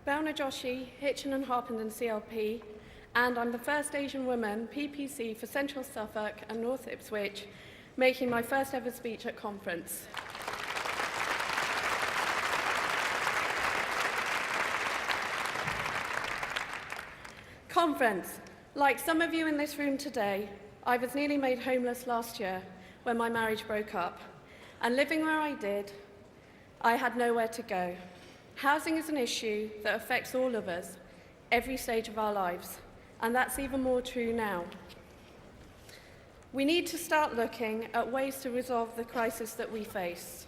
Bhavna Joshi, Hitchin and Harpenden CLP, and I'm the first Asian woman PPC for Central Suffolk and North Ipswich, making my first ever speech at conference. Conference. Like some of you in this room today, I was nearly made homeless last year when my marriage broke up, and living where I did, I had nowhere to go. Housing is an issue that affects all of us, every stage of our lives, and that's even more true now. We need to start looking at ways to resolve the crisis that we face,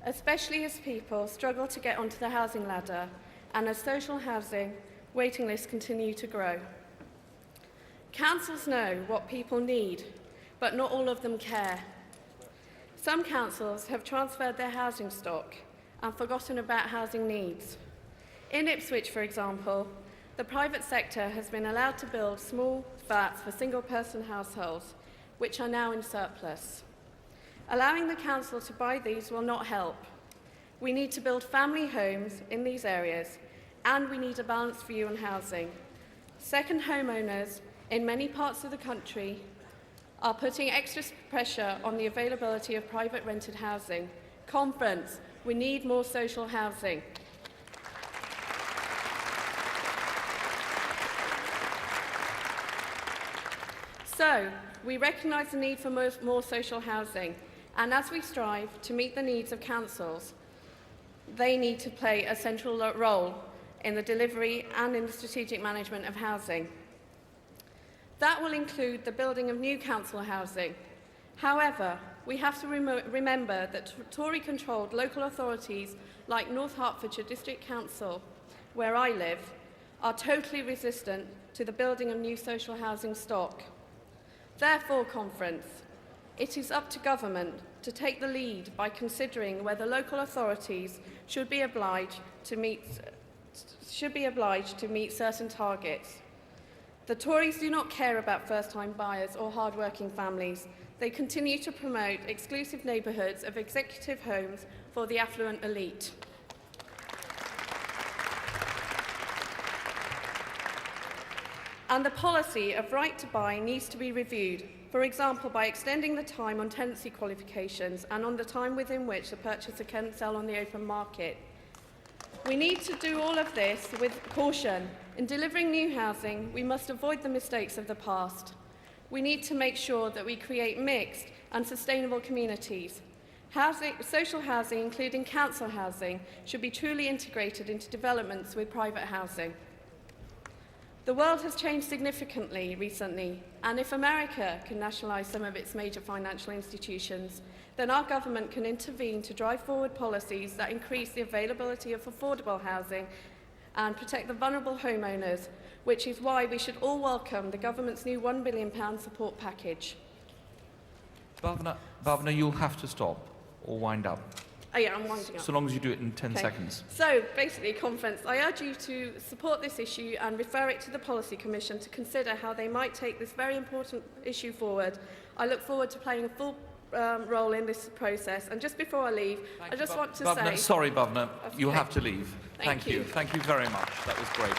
especially as people struggle to get onto the housing ladder and as social housing waiting lists continue to grow. Councils know what people need, but not all of them care. Some councils have transferred their housing stock and forgotten about housing needs. In Ipswich, for example, the private sector has been allowed to build small flats for single-person households, which are now in surplus. Allowing the council to buy these will not help. We need to build family homes in these areas, and we need a balanced view on housing. Second homeowners in many parts of the country are putting extra pressure on the availability of private rented housing. Conference, we need more social housing. So, we recognise the need for more social housing, and as we strive to meet the needs of councils, they need to play a central role in the delivery and in the strategic management of housing. That will include the building of new council housing. However, we have to remember that Tory-controlled local authorities like North Hertfordshire District Council, where I live, are totally resistant to the building of new social housing stock. Therefore, Conference, it is up to government to take the lead by considering whether local authorities should be obliged to meet certain targets. The Tories do not care about first-time buyers or hard-working families. They continue to promote exclusive neighbourhoods of executive homes for the affluent elite. And the policy of right to buy needs to be reviewed, for example, by extending the time on tenancy qualifications and on the time within which the purchaser can sell on the open market. We need to do all of this with caution. In delivering new housing, we must avoid the mistakes of the past. We need to make sure that we create mixed and sustainable communities. Social housing, including council housing, should be truly integrated into developments with private housing. The world has changed significantly recently, and if America can nationalise some of its major financial institutions, then our government can intervene to drive forward policies that increase the availability of affordable housing and protect the vulnerable homeowners, which is why we should all welcome the government's new £1 billion support package. Bhavna, you'll have to stop or wind up. Oh yeah, I'm winding up. So long as you do it in 10 seconds. So, basically, Conference, I urge you to support this issue and refer it to the Policy Commission to consider how they might take this very important issue forward. I look forward to playing a full role in this process. And just before I leave, I just want to say... Sorry, Bhavna, you'll have to leave. Thank you. Thank you very much. That was great.